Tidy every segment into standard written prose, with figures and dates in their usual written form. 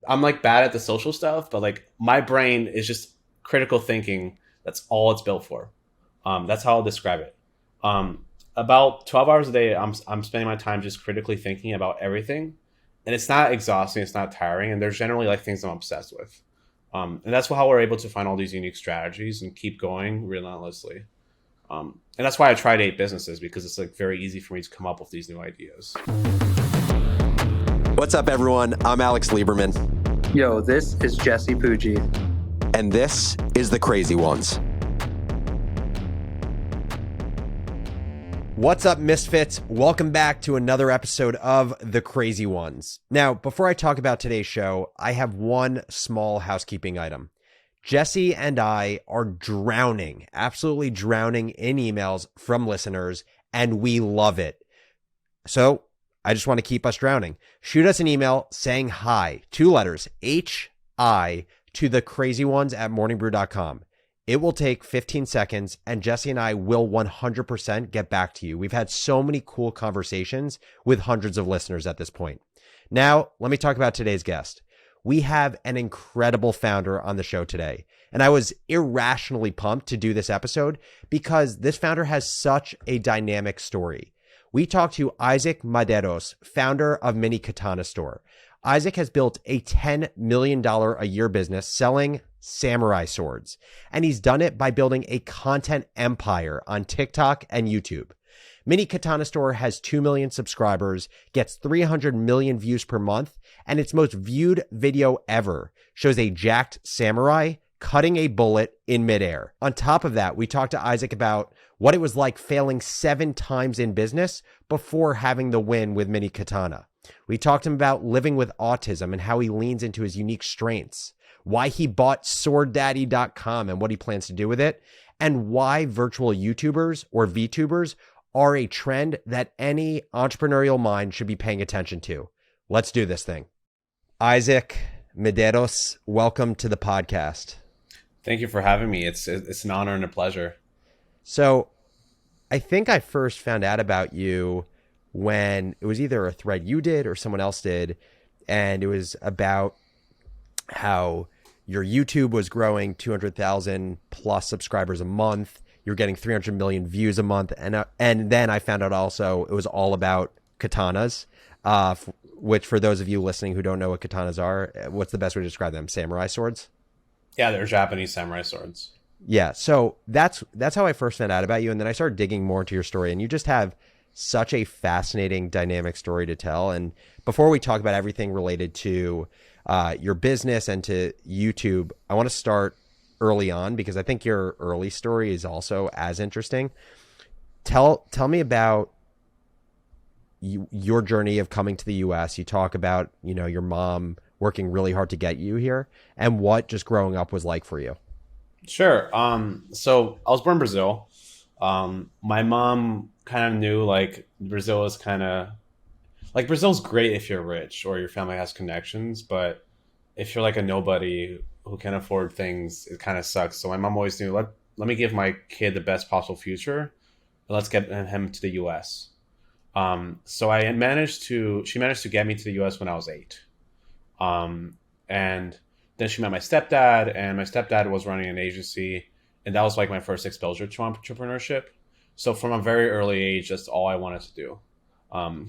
I'm like bad at the social stuff, but like my brain is just critical thinking. That's all it's built for. That's how I'll describe it. About 12 hours a day, I'm spending my time just critically thinking about everything, and it's not exhausting. It's not tiring, and there's generally like things I'm obsessed with. And that's how we're able to find all these unique strategies and keep going relentlessly. And that's why I tried 8 businesses, because it's like very easy for me to come up with these new ideas. What's up, everyone? I'm Alex Lieberman. Yo, this is Jesse Pujji. And this is The Crazy Ones. What's up, Misfits? Welcome back to another episode of The Crazy Ones. Now, before I talk about today's show, I have one small housekeeping item. Jesse and I are drowning, absolutely drowning in emails from listeners, and we love it. So I just want to keep us drowning. Shoot us an email saying hi, 2 letters, H-I, to thecrazyones@morningbrew.com. It will take 15 seconds, and Jesse and I will 100% get back to you. We've had so many cool conversations with hundreds of listeners at this point. Now, let me talk about today's guest. We have an incredible founder on the show today, and I was irrationally pumped to do this episode because this founder has such a dynamic story. We talked to Isaac Medeiros, founder of MiniKatana store. Isaac has built a $10 million a year business selling samurai swords, and he's done it by building a content empire on TikTok and YouTube. MiniKatana store has 2 million subscribers, gets 300 million views per month, and its most viewed video ever shows a jacked samurai cutting a bullet in midair. On top of that, we talked to Isaac about what it was like failing 7 times in business before having the win with MiniKatana. We talked to him about living with autism and how he leans into his unique strengths, why he bought SwordDaddy.com and what he plans to do with it, and why virtual YouTubers or VTubers are a trend that any entrepreneurial mind should be paying attention to. Let's do this thing. Isaac Medeiros, welcome to the podcast. Thank you for having me. It's an honor and a pleasure. So I think I first found out about you when it was either a thread you did or someone else did, and it was about how your YouTube was growing 200,000 plus subscribers a month. You're getting 300 million views a month. And then I found out also it was all about katanas, which for those of you listening who don't know what katanas are, what's the best way to describe them? Samurai swords? Yeah, they're Japanese samurai swords. Yeah. So that's how I first found out about you. And then I started digging more into your story, and you just have such a fascinating, dynamic story to tell. And before we talk about everything related to your business and to YouTube, I want to start early on because I think your early story is also as interesting. Tell me about your journey of coming to the US. You talk about, your mom working really hard to get you here, and what just growing up was like for you. Sure. So I was born in Brazil. My mom kind of knew like Brazil is kind of like Brazil's great if you're rich or your family has connections, but if you're like a nobody who can afford things, it kind of sucks. So my mom always knew, let me give my kid the best possible future, and let's get him to the US. So she managed to get me to the US when I was 8. And then she met my stepdad, and my stepdad was running an agency, and that was like my first exposure to entrepreneurship. So from a very early age, that's all I wanted to do.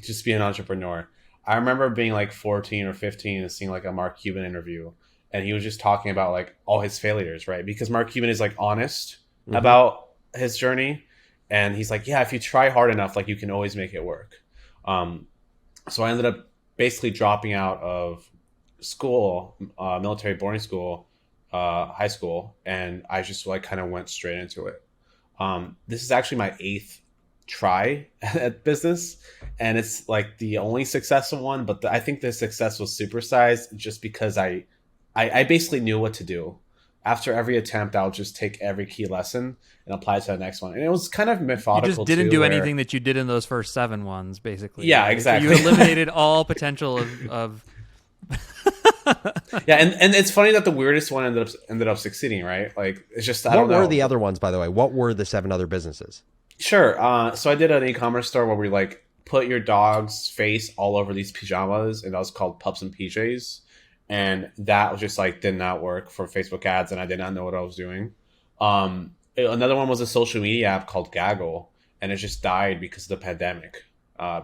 Just be an entrepreneur. I remember being like 14 or 15 and seeing like a Mark Cuban interview, and he was just talking about like all his failures, right? Because Mark Cuban is like honest about his journey. And he's like, yeah, if you try hard enough, like you can always make it work. So I ended up basically dropping out of school, military boarding school, high school. And I just like kind of went straight into it. This is actually my 8th try at business, and it's like the only successful one, but I think the success was supersized just because I basically knew what to do. After every attempt, I'll just take every key lesson and apply it to the next one. And it was kind of methodical. You just didn't do anything that you did in those first 7 ones, basically. Yeah, right? exactly. So you eliminated all potential of Yeah, and it's funny that the weirdest one ended up succeeding, right? Like it's just What were the other ones, by the way? What were the 7 other businesses? Sure. So I did an e-commerce store where we like put your dog's face all over these pajamas, and that was called Pups and PJs. and that was just like did not work for Facebook ads, and I did not know what I was doing. Another one was a social media app called Gaggle, and it just died because of the pandemic.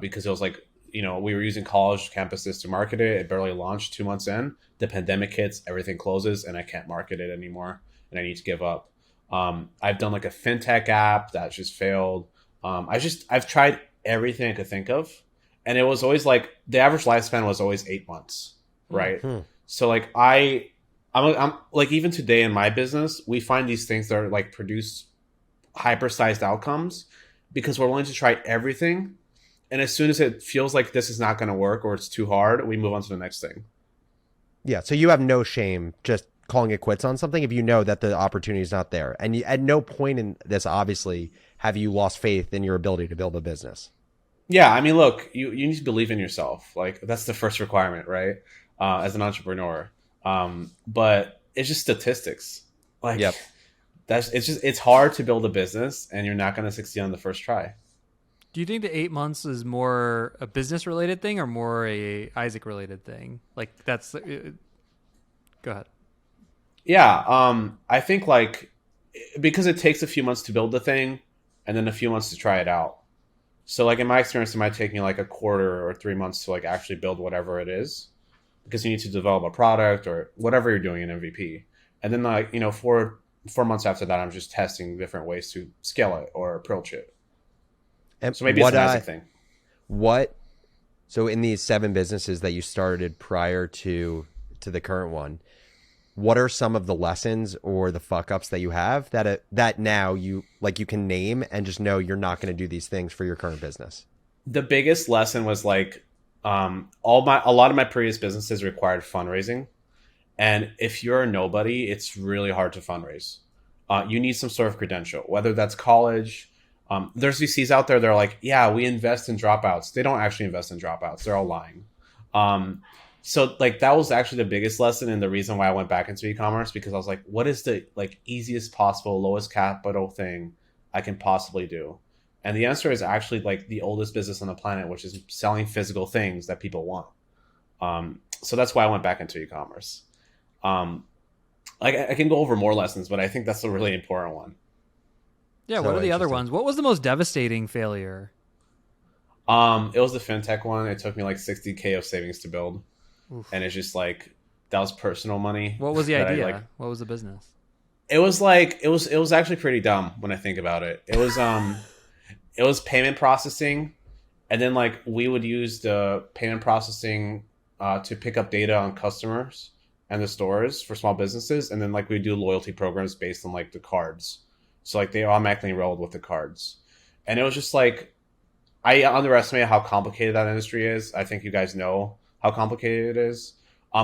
Because it was like, we were using college campuses to market it. It barely launched 2 months in. The pandemic hits, everything closes, and I can't market it anymore, and I need to give up. I've done like a fintech app that just failed. I've tried everything I could think of, and it was always like the average lifespan was always 8 months, right? Hmm. So like I'm like, even today in my business, we find these things that are like produce hyper-sized outcomes because we're willing to try everything. And as soon as it feels like this is not going to work or it's too hard, we move on to the next thing. Yeah. So you have no shame just calling it quits on something if you know that the opportunity is not there. And at no point in this, obviously, have you lost faith in your ability to build a business. Yeah, I mean, look, you need to believe in yourself. Like, that's the first requirement, right? As an entrepreneur. But it's just statistics. Like, Yep. it's hard to build a business, and you're not going to succeed on the first try. Do you think the 8 months is more a business related thing or more a Isaac related thing? Like that's go ahead. Yeah, I think like because it takes a few months to build the thing, and then a few months to try it out. So like in my experience, it might take me like a quarter or 3 months to like actually build whatever it is, because you need to develop a product or whatever you're doing in MVP. And then like, 4 months after that, I'm just testing different ways to scale it or approach it. And So maybe it's an Isaac thing. What? So in these 7 businesses that you started prior to the current one, what are some of the lessons or the fuck ups that you have that now you can name and just know you're not going to do these things for your current business? The biggest lesson was like, a lot of my previous businesses required fundraising, and if you're a nobody, it's really hard to fundraise. You need some sort of credential, whether that's college. There's VCs out there that are like, yeah, we invest in dropouts. They don't actually invest in dropouts. They're all lying. So like that was actually the biggest lesson and the reason why I went back into e-commerce, because I was like, what is the like easiest possible, lowest capital thing I can possibly do? And the answer is actually like the oldest business on the planet, which is selling physical things that people want. So that's why I went back into e-commerce. Like I can go over more lessons, but I think that's a really important one. Yeah, So what are the other interesting. ones? What was the most devastating failure? It was the fintech one. It took me like 60K of savings to build. Oof. And it's just like, that was personal money. What was the that idea? What was the business? It was like, it was actually pretty dumb when I think about it. It was payment processing. And then like we would use the payment processing to pick up data on customers and the stores for small businesses. And then like we do loyalty programs based on like the cards. So like they automatically enrolled with the cards. And it was just like, I underestimated how complicated that industry is. I think you guys know how complicated it is.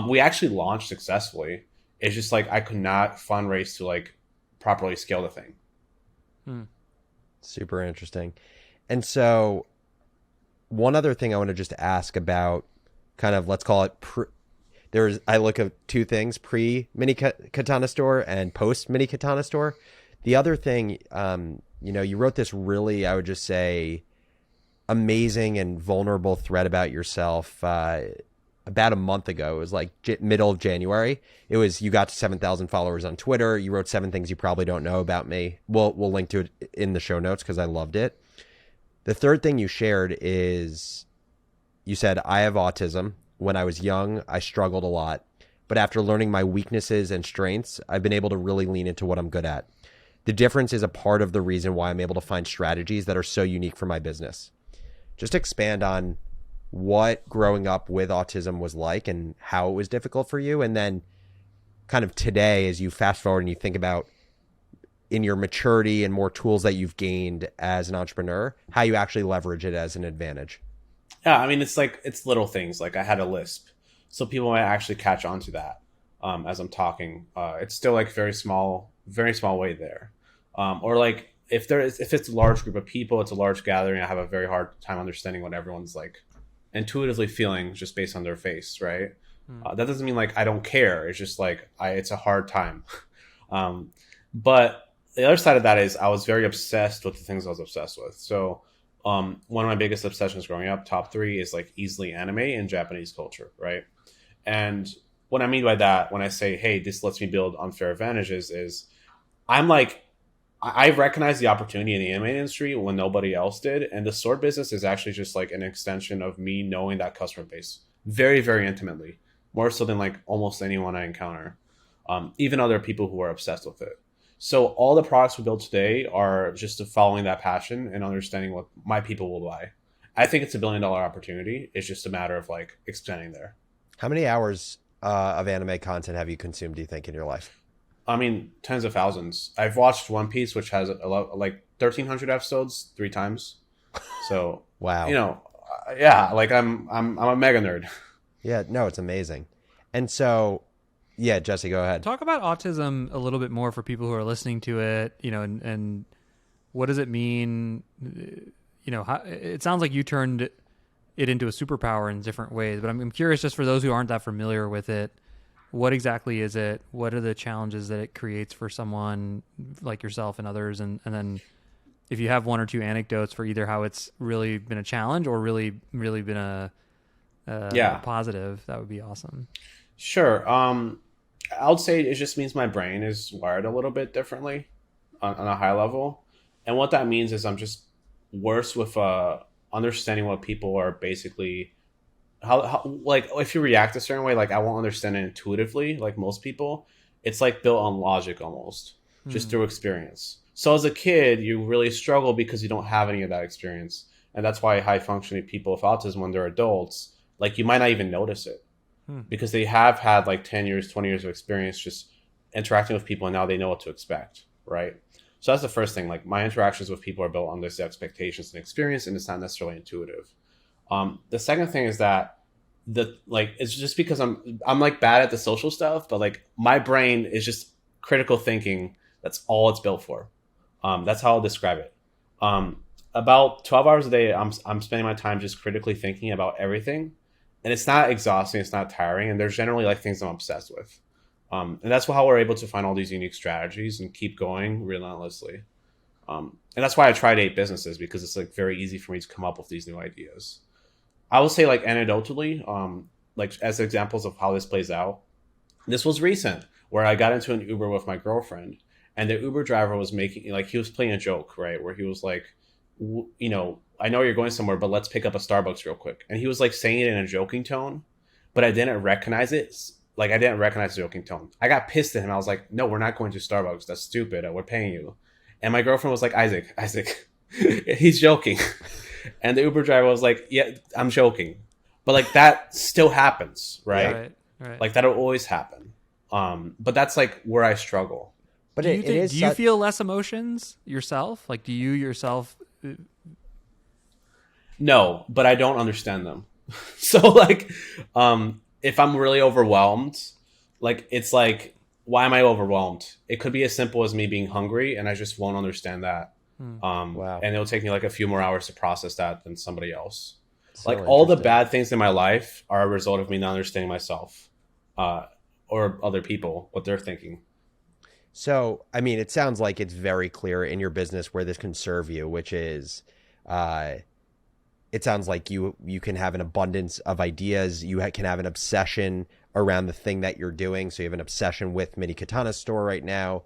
We actually launched successfully. It's just like I could not fundraise to like properly scale the thing. Super interesting. And so one other thing I want to just ask about, kind of, let's call it I look at 2 things: pre-MiniKatana store and post-MiniKatana store. The other thing, you wrote this really, I would just say, amazing and vulnerable thread about yourself about a month ago. It was like middle of January. It was, you got to 7,000 followers on Twitter. You wrote 7 things you probably don't know about me. We'll link to it in the show notes because I loved it. The third thing you shared is, you said, I have autism. When I was young, I struggled a lot. But after learning my weaknesses and strengths, I've been able to really lean into what I'm good at. The difference is a part of the reason why I'm able to find strategies that are so unique for my business. Just expand on what growing up with autism was like and how it was difficult for you. And then kind of today, as you fast forward and you think about in your maturity and more tools that you've gained as an entrepreneur, how you actually leverage it as an advantage. Yeah, I mean, it's little things. Like I had a lisp, so people might actually catch on to that as I'm talking. It's still like very small way there. Or like if it's a large group of people, it's a large gathering, I have a very hard time understanding what everyone's like intuitively feeling just based on their face, right? That doesn't mean like I don't care. It's just like it's a hard time. But the other side of that is I was very obsessed with the things I was obsessed with. So one of my biggest obsessions growing up, top 3, is like easily anime and Japanese culture, right? And what I mean by that when I say, hey, this lets me build unfair advantages is I'm like, I recognize the opportunity in the anime industry when nobody else did. And the sword business is actually just like an extension of me knowing that customer base very, very intimately, more so than like almost anyone I encounter, even other people who are obsessed with it. So all the products we build today are just following that passion and understanding what my people will buy. I think it's $1 billion opportunity. It's just a matter of like expanding there. How many hours of anime content have you consumed, do you think, in your life? I mean, tens of thousands. I've watched One Piece, which has like 1,300 episodes 3 times. So Wow. you know, yeah, like I'm a mega nerd. Yeah, no, it's amazing. And so, yeah, Jesse, go ahead. Talk about autism a little bit more for people who are listening to it, and what does it mean? How, it sounds like you turned it into a superpower in different ways, but I'm curious, just for those who aren't that familiar with it, what exactly is it? What are the challenges that it creates for someone like yourself and others? And then if you have one or two anecdotes for either how it's really been a challenge or really been a positive, that would be awesome. Sure. I would say it just means my brain is wired a little bit differently on a high level. And what that means is I'm just worse with understanding what people are basically, how like if you react a certain way, like I won't understand it intuitively like most people. It's like built on logic almost, just through experience. So as a kid, you really struggle because you don't have any of that experience. And that's why high functioning people with autism, when they're adults, like you might not even notice it. Because they have had like 10 years, 20 years of experience just interacting with people, and now they know what to expect, right? So that's the first thing. Like my interactions with people are built on these expectations and experience, and it's not necessarily intuitive. The second thing is that it's just because I'm like bad at the social stuff, but like my brain is just critical thinking. That's all it's built for. That's how I'll describe it. About 12 hours a day, I'm spending my time just critically thinking about everything. And it's not exhausting, it's not tiring, and there's generally like things I'm obsessed with. And that's how we're able to find all these unique strategies and keep going relentlessly. And that's why I tried 8 businesses, because it's like very easy for me to come up with these new ideas. I will say, like anecdotally, like as examples of how this plays out, this was recent where I got into an Uber with my girlfriend, and the Uber driver was making, like, he was playing a joke, right? Where he was like, I know you're going somewhere, but let's pick up a Starbucks real quick. And he was like saying it in a joking tone, but I didn't recognize it. Like I didn't recognize the joking tone. I got pissed at him. I was like, no, we're not going to Starbucks. That's stupid. We're paying you. And my girlfriend was like, Isaac, he's joking. And the Uber driver was like, yeah, I'm joking. But like that still happens, right? Right. Like that'll always happen. But that's like where I struggle. But do you feel less emotions yourself? Like, do you yourself? No, but I don't understand them. So like, if I'm really overwhelmed, like it's like, why am I overwhelmed? It could be as simple as me being hungry, and I just won't understand that. Wow. And it'll take me like a few more hours to process that than somebody else. So like all the interesting. bad things in my life are a result of me not understanding myself, or other people, what they're thinking. So, I mean, it sounds like it's very clear in your business where this can serve you, which is, it sounds like you can have an abundance of ideas. You can have an obsession around the thing that you're doing. So you have an obsession with MiniKatana store right now.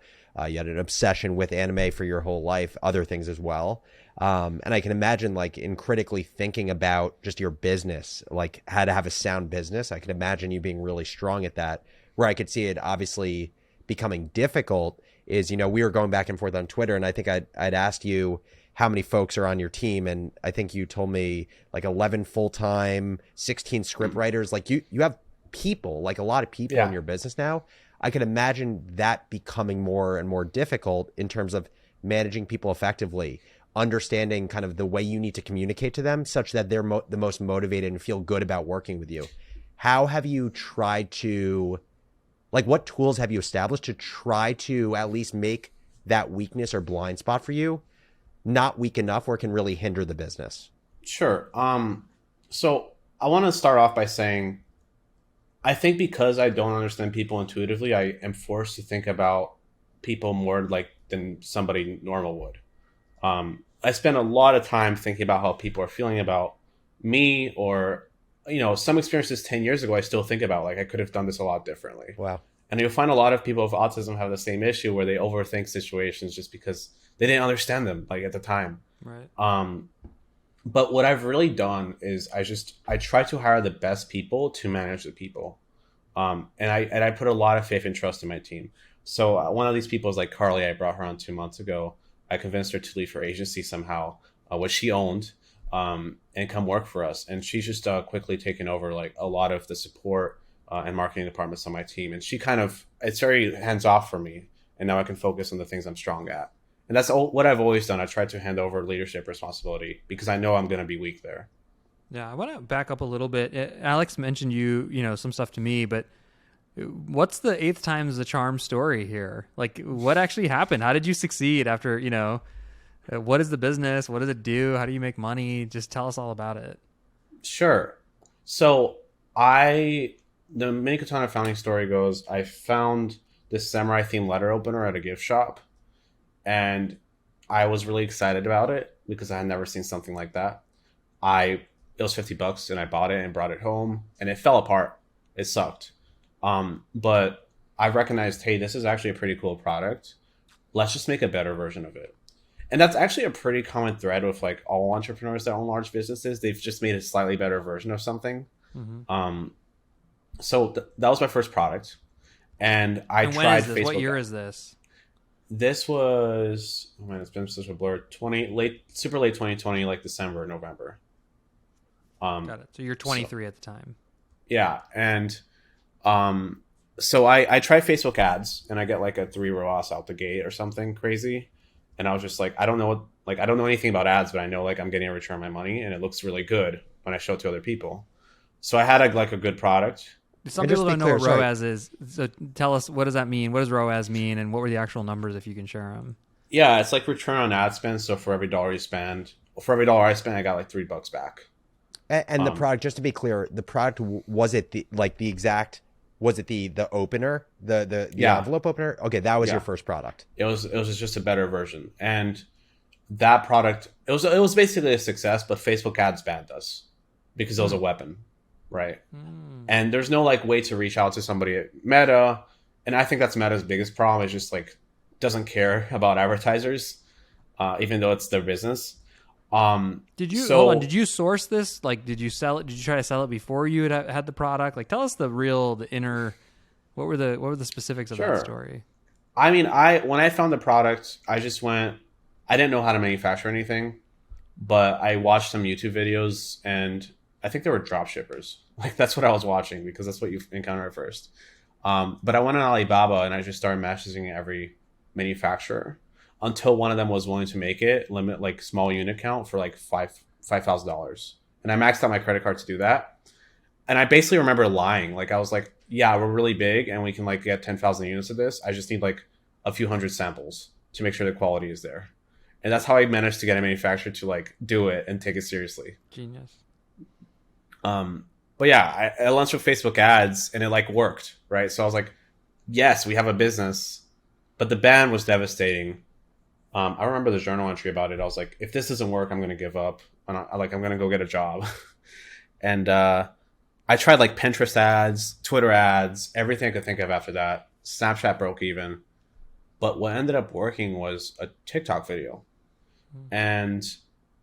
You had an obsession with anime for your whole life, other things as well. And I can imagine, like, in critically thinking about just your business, like how to have a sound business, I can imagine you being really strong at that. Where I could see it obviously becoming difficult is, we were going back and forth on Twitter, and I think I'd asked you how many folks are on your team, and I think you told me like 11 full-time, 16 script writers. Like you have people, like a lot of people in your business now. I can imagine that becoming more and more difficult in terms of managing people effectively, understanding kind of the way you need to communicate to them such that they're the most motivated and feel good about working with you. How have you tried to, like, what tools have you established to try to at least make that weakness or blind spot for you not weak enough where it can really hinder the business? Sure. So I want to start off by saying, I think because I don't understand people intuitively, I am forced to think about people more like than somebody normal would. I spend a lot of time thinking about how people are feeling about me or some experiences 10 years ago I still think about, like I could have done this a lot differently. Wow. And you'll find a lot of people with autism have the same issue where they overthink situations just because they didn't understand them like at the time. Right. But what I've really done is I try to hire the best people to manage the people. And I put a lot of faith and trust in my team. So one of these people is like Carly. I brought her on 2 months ago. I convinced her to leave her agency somehow, what she owned, and come work for us. And she's just quickly taken over like a lot of the support and marketing departments on my team. And it's very hands off for me. And now I can focus on the things I'm strong at. And that's what I've always done. I try to hand over leadership responsibility because I know I'm going to be weak there. Yeah, I want to back up a little bit. Alex mentioned some stuff to me, but what's the eighth time's the charm story here? Like, what actually happened? How did you succeed after, what is the business? What does it do? How do you make money? Just tell us all about it. Sure. So the MiniKatana founding story goes, I found this samurai themed letter opener at a gift shop, and I was really excited about it because I had never seen something like that. It was $50 and I bought it and brought it home, and it fell apart. It sucked. But I recognized, hey, this is actually a pretty cool product. Let's just make a better version of it. And that's actually a pretty common thread with like all entrepreneurs that own large businesses. They've just made a slightly better version of something. Mm-hmm. So that was my first product. And I tried Facebook. What year is this? This was, it's been such a blur. Super late 2020, like December, November. Got it. So you're 23 at the time. Yeah. And so I tried Facebook ads, and I get like a 3 ROAS out the gate or something crazy. And I was just like, I don't know anything about ads, but I know like I'm getting a return on my money, and it looks really good when I show it to other people. So I had a good product. Some people don't know what ROAS is. So tell us, what does that mean? What does ROAS mean? And what were the actual numbers, if you can share them? Yeah, it's like return on ad spend. So for every dollar you spend, for every dollar I spent, I got like $3 back. And the product, just to be clear, the product, was it the opener, the envelope opener? Okay, that was your first product. It was just a better version. And that product, it was basically a success, but Facebook ads banned us because it was a weapon. Right. And there's no like way to reach out to somebody at Meta. And I think that's Meta's biggest problem, is just like doesn't care about advertisers, even though it's their business. Did you source this? Like, did you sell it? Did you try to sell it before you had the product? Like, tell us the inner, what were the specifics of that story? I mean, when I found the product, I didn't know how to manufacture anything, but I watched some YouTube videos, and I think they were drop shippers. Like, that's what I was watching because that's what you encounter at first. But I went on Alibaba and I just started messaging every manufacturer until one of them was willing to make it, limit like small unit count for like $5,000. And I maxed out my credit card to do that. And I basically remember lying. Like, I was like, yeah, we're really big and we can like get 10,000 units of this. I just need like a few hundred samples to make sure the quality is there. And that's how I managed to get a manufacturer to like do it and take it seriously. Genius. But yeah, I launched with Facebook ads and it like worked, right? So I was like, yes, we have a business, but the ban was devastating. I remember the journal entry about it. I was like, if this doesn't work, I'm going to give up. And I'm going to go get a job. And I tried like Pinterest ads, Twitter ads, everything I could think of after that. Snapchat broke even. But what ended up working was a TikTok video. And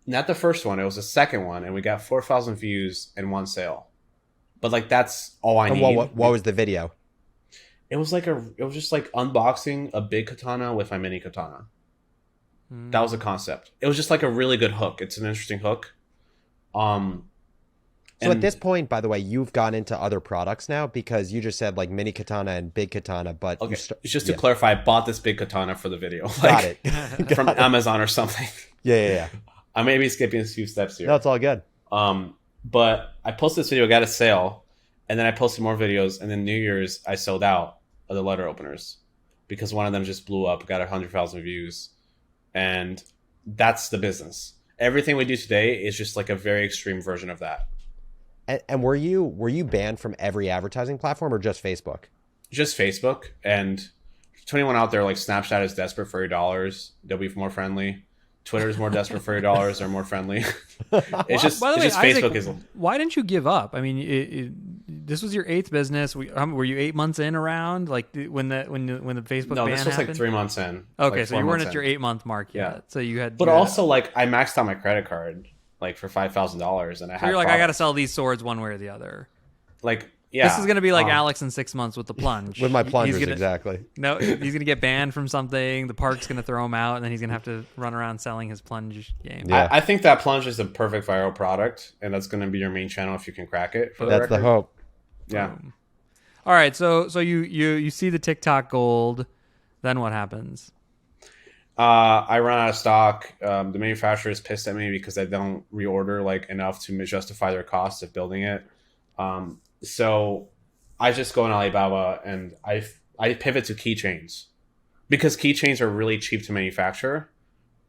not the first one, it was the second one, and we got 4,000 views and 1 sale. But like, that's all I need. What was the video? It was just like unboxing a big katana with my MiniKatana. That was the concept. It was just like a really good hook. It's an interesting hook. So at this point, by the way, you've gone into other products now, because you just said like MiniKatana and big katana, but okay. Just to clarify, I bought this big katana for the video. Got it. From Amazon or something. Yeah. I may be skipping a few steps here. No, it's all good. But I posted this video, got a sale, and then I posted more videos, and then New Year's I sold out of the letter openers because one of them just blew up, got 100,000 views, and that's the business. Everything we do today is just like a very extreme version of that. And were you banned from every advertising platform or just Facebook? Just Facebook. And to anyone out there, like, Snapchat is desperate for your dollars. They'll be more friendly. Twitter's more desperate for your dollars. They're more friendly. It's just, By the way, it's just Isaac, Facebook is. why didn't you give up? I mean, this was your 8th business. Were you 8 months in around like when the Facebook No, ban this was happened? like 3 months in. Okay, like so 4 you weren't months at your in. 8-month mark yet. Yeah. So you had. But you had- also, like, I maxed out my credit card like for $5,000, and I so had. you're like, I got to products. sell these swords one way or the other. Like, yeah. This is gonna be like Alex in 6 months with the plunge. With my He's plungers, gonna- exactly. No, he's gonna get banned from something. The park's gonna throw him out, and then he's gonna have to run around selling his plunge game. Yeah. I think that plunge is the perfect viral product, and that's going to be your main channel if you can crack it. For That's the record. hope. Yeah. All right, so you see the TikTok gold, then what happens? I run out of stock. The manufacturer is pissed at me because I don't reorder like enough to justify their cost of building it. So I just go on Alibaba and I pivot to keychains because keychains are really cheap to manufacture,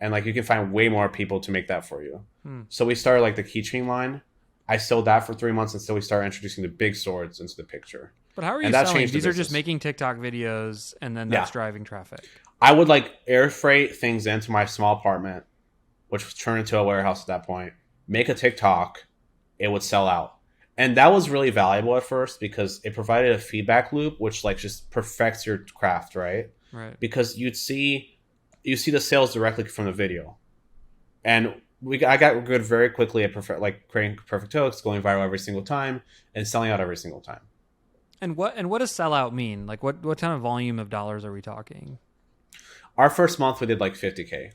and like you can find way more people to make that for you. So we started like the keychain line. I sold that for 3 months until we started introducing the big swords into the picture. But how are you And that selling? changed the These are just business. making TikTok videos, and then that's driving traffic. I would like air freight things into my small apartment, which was turned into a warehouse at that point, make a TikTok, it would sell out. And that was really valuable at first because it provided a feedback loop, which like just perfects your craft, right? Right. Because you see the sales directly from the video. And I got good very quickly at creating perfect hooks, going viral every single time, and selling out every single time. And what does sellout mean? Like what kind of volume of dollars are we talking? Our first month we did like 50K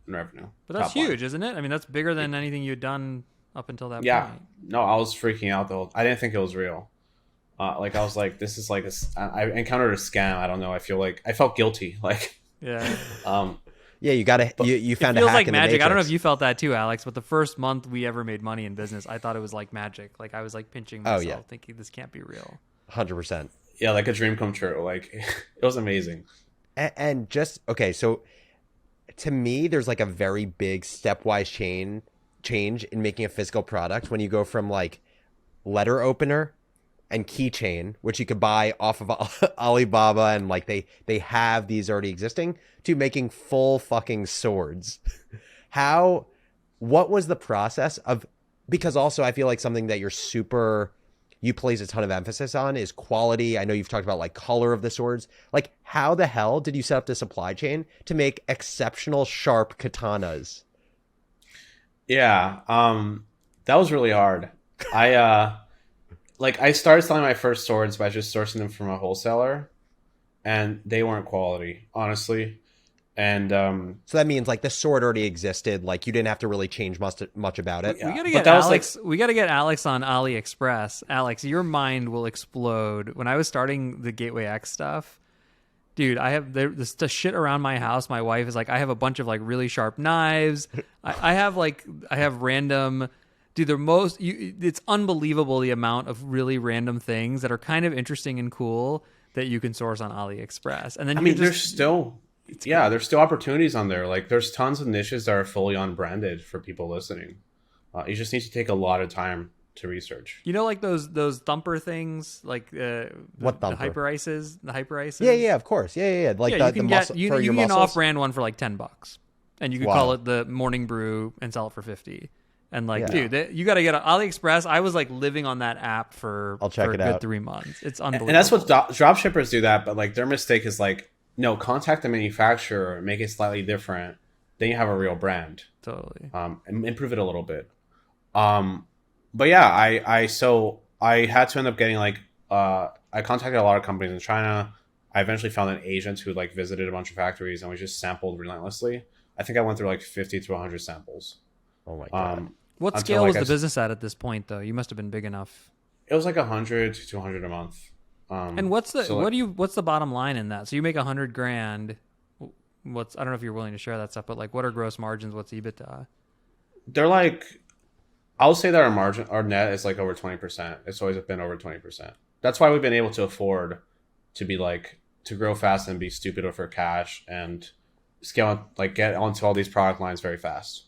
in revenue. But that's top line. huge, isn't it? I mean, that's bigger than anything you'd done up until that Yeah. point. No, I was freaking out though. I didn't think it was real. Like I was like, this is like I encountered a scam. I don't know. I felt guilty. Like, Yeah. Yeah, you got to you found It a feels hack like in the magic. I don't know matrix. if you felt that too, Alex, but the first month we ever made money in business, I thought it was like magic. Like I was like pinching myself, yeah. thinking this can't be real. 100%. yeah, like a dream come true. Like it was amazing. And just okay, so to me, there's like a very big stepwise change in making a physical product when you go from like letter opener and keychain, which you could buy off of Alibaba, and like they have these already existing, to making full fucking swords. What was the process of? Because also I feel like something that you place a ton of emphasis on is quality. I know you've talked about like color of the swords. Like how the hell did you set up the supply chain to make exceptional sharp katanas? Yeah, that was really hard. I started selling my first swords by just sourcing them from a wholesaler, and they weren't quality, honestly. And So that means like the sword already existed. Like you didn't have to really change much about it. Yeah. We gotta but get that was, Alex. We gotta get Alex on AliExpress. Alex, your mind will explode. When I was starting the Gateway X stuff, dude, I have this shit around my house. My wife is like, I have a bunch of like really sharp knives. I have random. Dude, it's unbelievable the amount of really random things that are kind of interesting and cool that you can source on AliExpress. And then there's still opportunities on there. Like there's tons of niches that are fully unbranded for people listening. You just need to take a lot of time to research. you know, like those thumper things, like What the thumper? hyper ices, Yeah, of course. Yeah. Like yeah, the you can muscle get you for your can get an muscles. off-brand one for like $10, and you could Wow. call it the Morning Brew and sell it for 50. And like, Yeah. dude, you got to get on AliExpress. I was like living on that app for I'll check for a it good out. 3 months. It's unbelievable. And that's what drop shippers do that, but like their mistake is like, no, contact the manufacturer, make it slightly different. Then you have a real brand. Totally. And improve it a little bit. But yeah, I had to end up getting like I contacted a lot of companies in China. I eventually found an agent who like visited a bunch of factories, and we just sampled relentlessly. I think I went through like 50 to 100 samples. Oh my god. What until, scale like, was I the s- business at this point, though? You must have been big enough. It was like 100 to 200 a month. And what's the so, like, what's the bottom line in that? So you make $100,000. I don't know if you're willing to share that stuff, but like, what are gross margins? What's EBITDA? they're like, I'll say that our net is like over 20%. It's always been over 20%. That's why we've been able to afford to be like, to grow fast and be stupid over cash and scale, like get onto all these product lines very fast.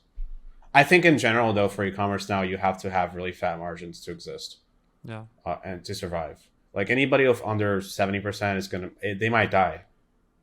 I think in general though, for e-commerce now, you have to have really fat margins to exist Yeah. and to survive. Like anybody of under 70% is they might die.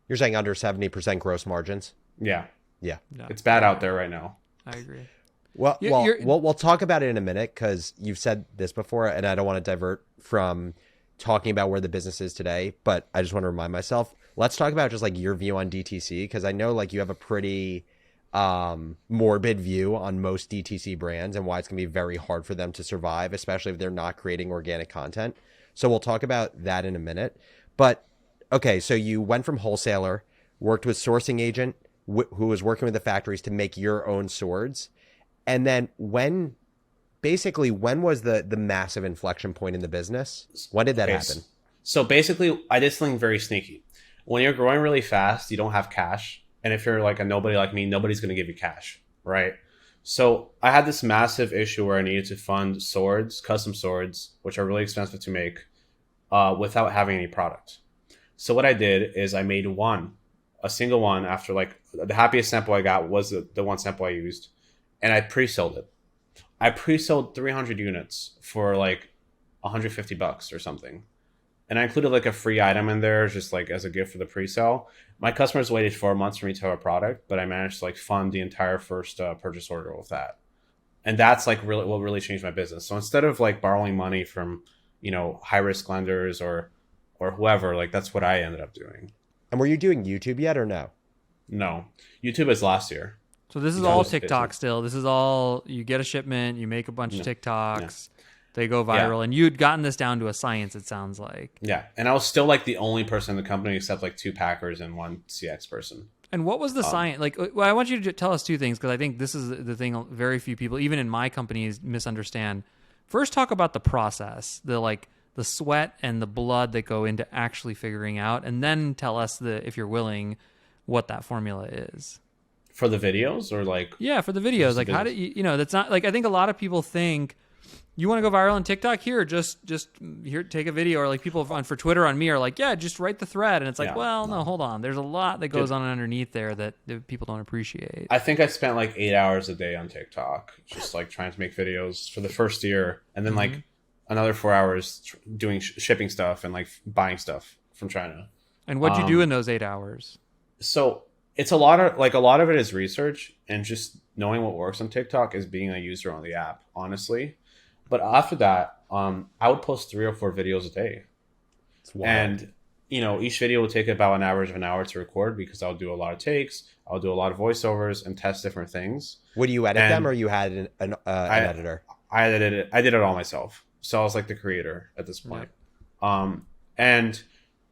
You're saying under 70% gross margins? Yeah. Yeah. No, It's bad out there right now. I agree. Well, You're- we'll talk about it in a minute because you've said this before, and I don't want to divert from talking about where the business is today. But I just want to remind myself. Let's talk about just like your view on DTC because I know like you have a pretty morbid view on most DTC brands and why it's gonna be very hard for them to survive, especially if they're not creating organic content. So we'll talk about that in a minute. But okay, so you went from wholesaler, worked with sourcing agent who was working with the factories to make your own swords. And then when was the massive inflection point in the business? When did that happen? So basically, I did something very sneaky. When you're growing really fast, you don't have cash. And if you're like a nobody like me, nobody's going to give you cash, right? So I had this massive issue where I needed to fund swords, custom swords, which are really expensive to make, without having any product. So what I did is I made a single one after like the happiest sample I got was the one sample I used. And I pre-sold it. I pre-sold 300 units for like $150 or something. And I included like a free item in there just like as a gift for the pre-sale. My customers waited 4 months for me to have a product, but I managed to like fund the entire first purchase order with that. And that's like really what really changed my business. So instead of like borrowing money from, high risk lenders or whoever, like that's what I ended up doing. And were you doing YouTube yet or no? No, YouTube is last year. So this is all TikTok still. This is all, you get a shipment, you make a bunch of TikToks, they go viral, and you'd gotten this down to a science, it sounds like. Yeah, and I was still like the only person in the company except like 2 packers and 1 CX person. And what was the science? Like, well, I want you to tell us 2 things because I think this is the thing very few people, even in my companies, misunderstand. First, talk about the process, the sweat and the blood that go into actually figuring out, and then tell us if you're willing, what that formula is. For the videos or like... Yeah, for the videos. Like, how do you, that's not, like, I think a lot of people think, you want to go viral on TikTok? Here, just here, take a video. Or like people for Twitter on me are like, yeah, just write the thread. And it's like, no, hold on. There's a lot that goes on underneath there that people don't appreciate. I think I spent like 8 hours a day on TikTok, just like trying to make videos for the first year. And then like another 4 hours doing shipping stuff and like buying stuff from China. And what'd you do in those 8 hours? So it's a lot of it is research and just knowing what works on TikTok is being a user on the app, honestly. But after that, I would post 3 or 4 videos a day. And, each video would take about an average of an hour to record because I'll do a lot of takes. I'll do a lot of voiceovers and test different things. Would you edit them or you had an editor? I edited it. I did it all myself. So I was like the creator at this point. Yeah. And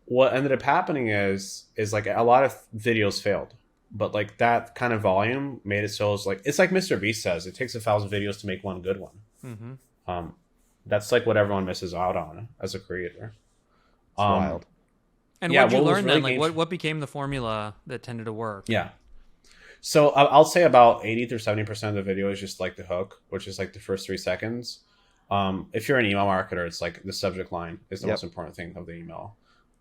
what ended up happening is like a lot of videos failed. But like that kind of volume made it so it's like Mr. Beast says, it takes 1,000 videos to make one good one. Mm-hmm. That's like what everyone misses out on as a creator. It's wild. And what did you learn then? Like what became the formula that tended to work? Yeah. So I'll say about 80 through 70% of the video is just like the hook, which is like the first 3 seconds. If you're an email marketer, it's like the subject line is the most important thing of the email.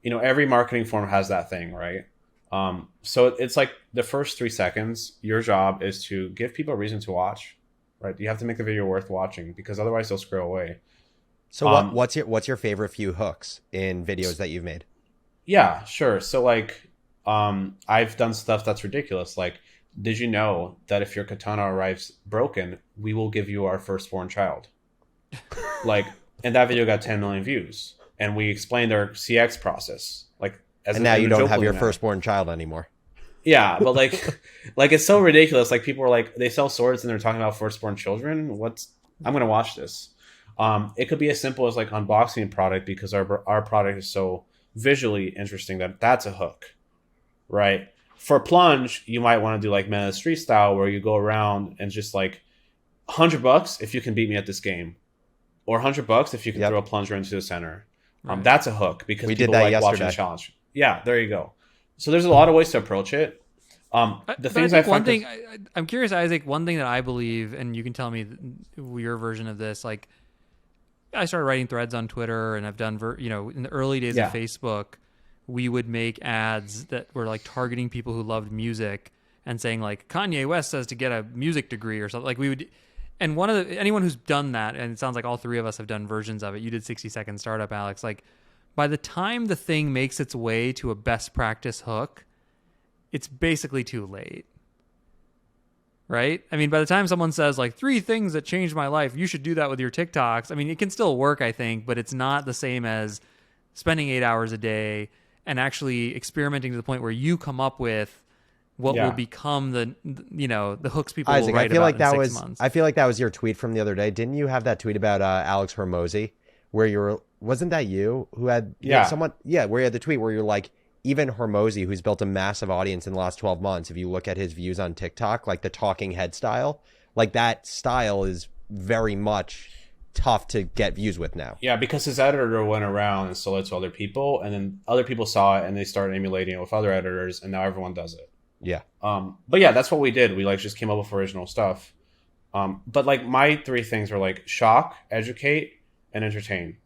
Every marketing form has that thing, right? So it's like the first 3 seconds, your job is to give people a reason to watch, right? You have to make the video worth watching because otherwise they'll scroll away. So what's your favorite few hooks in videos that you've made? Yeah, sure. So like, I've done stuff that's ridiculous. Like, did you know that if your katana arrives broken, we will give you our firstborn child? Like, and that video got 10 million views, and we explained our CX process. Like, and now you don't have your firstborn child anymore. Yeah, but like, like it's so ridiculous. Like people are like, they sell swords and they're talking about firstborn children. I'm gonna watch this. It could be as simple as like unboxing a product because our product is so visually interesting that's a hook, right? For plunge, you might want to do like Men of the Street style where you go around and just like $100 if you can beat me at this game, or $100 if you can throw a plunger into the center. Right. That's a hook because we people did that like yesterday. watching the challenge. Yeah, there you go. So there's a lot of ways to approach it. I'm curious, Isaac. One thing that I believe, and you can tell me your version of this. Like, I started writing threads on Twitter, and I've done, in the early days of Facebook, we would make ads that were like targeting people who loved music and saying like Kanye West says to get a music degree or something. Like we would, and anyone who's done that, and it sounds like all 3 of us have done versions of it. You did 60-second startup, Alex. Like, by the time the thing makes its way to a best practice hook, it's basically too late. right? I mean, by the time someone says like 3 things that changed my life, you should do that with your TikToks. I mean, it can still work, I think, but it's not the same as spending 8 hours a day and actually experimenting to the point where you come up with what will become the hooks people Isaac, will write I feel about like that in was 6 months. I feel like that was your tweet from the other day. Didn't you have that tweet about Alex Hormozy where you were? Wasn't that you who had someone? Yeah, where you had the tweet where you're like, even Hormozy, who's built a massive audience in the last 12 months, if you look at his views on TikTok, like the talking head style, like that style is very much tough to get views with now. Yeah, because his editor went around and sold it to other people, and then other people saw it and they started emulating it with other editors, and now everyone does it. Yeah. But yeah, that's what we did. We like just came up with original stuff. But like my 3 things were like shock, educate, and entertain.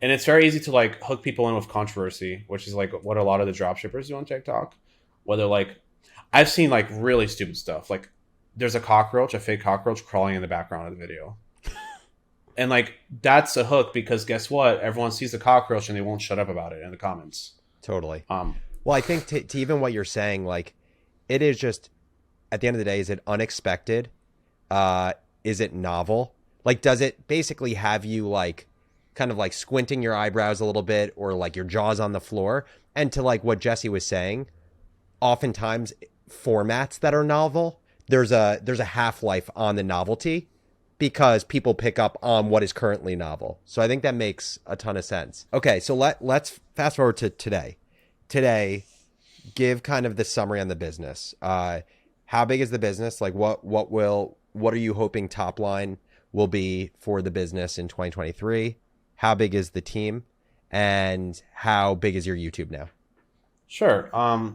And it's very easy to like hook people in with controversy, which is like what a lot of the dropshippers do on TikTok. Whether like I've seen like really stupid stuff. Like there's a fake cockroach crawling in the background of the video. And like that's a hook because guess what? Everyone sees the cockroach and they won't shut up about it in the comments. Totally. Well, I think to even what you're saying, like it is just at the end of the day, is it unexpected? Is it novel? Like, does it basically have you like kind of like squinting your eyebrows a little bit or like your jaws on the floor? And to like what Jesse was saying, oftentimes formats that are novel, there's a half-life on the novelty because people pick up on what is currently novel. So I think that makes a ton of sense. Okay, so let's fast forward to today. Today, give kind of the summary on the business. How big is the business? Like what are you hoping top line will be for the business in 2023? How big is the team? And how big is your YouTube now? Sure.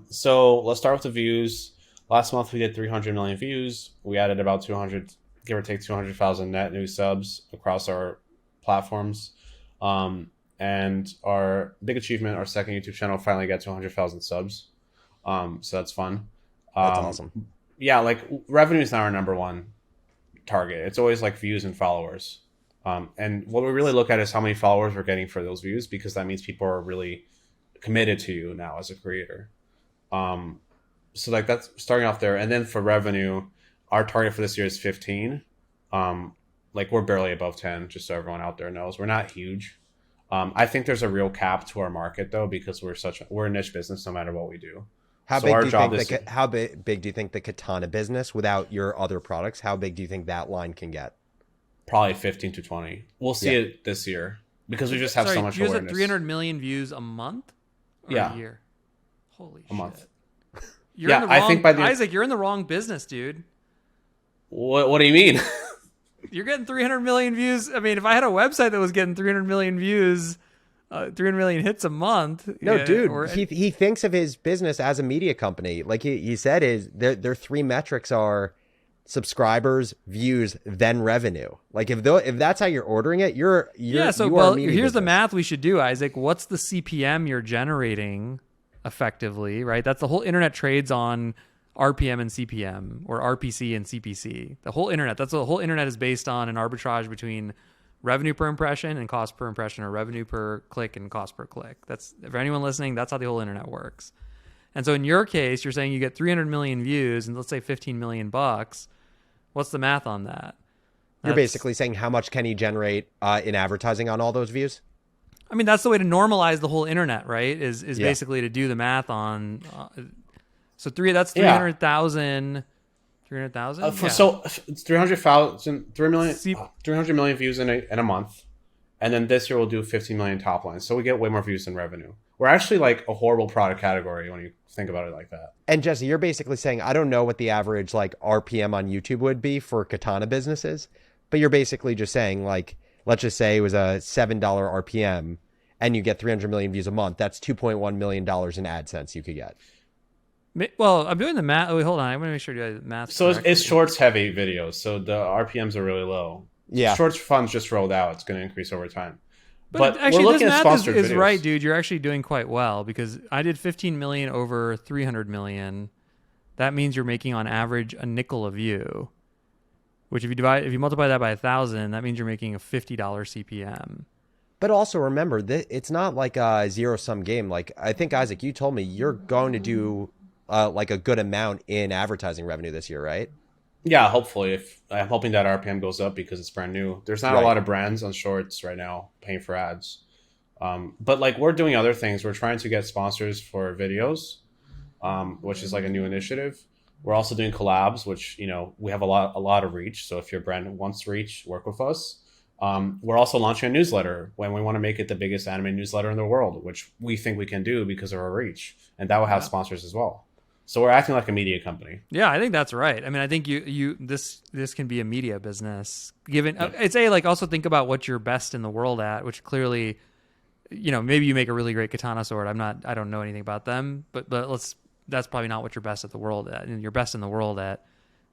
So let's start with the views. Last month we did 300 million views. We added about 200, give or take 200,000 net new subs across our platforms. And our big achievement, our second YouTube channel finally got 200,000 subs. So that's fun. That's awesome. Yeah, like revenue is not our number one target. It's always like views and followers. And what we really look at is how many followers we're getting for those views, because that means people are really committed to you now as a creator. So like that's starting off there. And then for revenue, our target for this year is 15. Like we're barely above 10, just so everyone out there knows. We're not huge. I think there's a real cap to our market though, because we're a niche business no matter what we do. How big do you think the Katana business, without your other products, how big do you think that line can get? Probably 15 to 20. We'll see it this year because we just have so much awareness. 300 million views a month or a year? Holy shit. Month. You're in the wrong, I think Isaac, you're in the wrong business, dude. What do you mean? You're getting 300 million views. I mean, if I had a website that was getting 300 million views, 300 million hits a month. No, dude, he thinks of his business as a media company. Like he said, their 3 metrics are subscribers, views, then revenue. Like if that's how you're ordering it, you're here's business. The math we should do, Isaac. What's the CPM you're generating effectively, right? That's the whole internet trades on RPM and CPM, or RPC and CPC. The whole internet, that's what the whole internet is based on, an arbitrage between revenue per impression and cost per impression, or revenue per click and cost per click. That's, for anyone listening, that's how the whole internet works. And so in your case, you're saying you get 300 million views and let's say $15 million. What's the math on that? You're basically saying how much can he generate in advertising on all those views? I mean, that's the way to normalize the whole internet, right? Is basically to do the math on. So that's 300,000. 300,000. So it's 300,000, 300 million views in a month, and then this year we'll do 15 million top line. So we get way more views than revenue. We're actually like a horrible product category when you think about it like that. And Jesse, you're basically saying, I don't know what the average like RPM on YouTube would be for Katana businesses, but you're basically just saying, like, let's just say it was a $7 RPM and you get 300 million views a month. That's $2.1 million in AdSense you could get. Well, I'm doing the math. Oh, wait, hold on. I'm going to make sure you do the math. So it's shorts heavy videos. So the RPMs are really low. Yeah. Shorts funds just rolled out. It's going to increase over time. But actually, we're looking this math is right, dude. You're actually doing quite well, because I did 15 million over 300 million. That means you're making on average a nickel a view, which if you multiply that by 1,000, that means you're making a $50 CPM. But also remember that it's not like a zero sum game. Like I think, Isaac, you told me you're going to do like a good amount in advertising revenue this year, right? Yeah, hopefully. If I'm hoping that RPM goes up because it's brand new. There's not a Right. lot of brands on Shorts right now paying for ads. But like we're doing other things. We're trying to get sponsors for videos, which is like a new initiative. We're also doing collabs, which we have a lot of reach. So if your brand wants reach, work with us. We're also launching a newsletter when we want to make it the biggest anime newsletter in the world, which we think we can do because of our reach, and that will have sponsors as well. So we're acting like a media company. Yeah, I think that's right. I mean, I think this can be a media business. Given I'd say like also think about what you're best in the world at, which clearly, maybe you make a really great katana sword. I don't know anything about them, but that's probably not what you're best at the world at. And you're best in the world at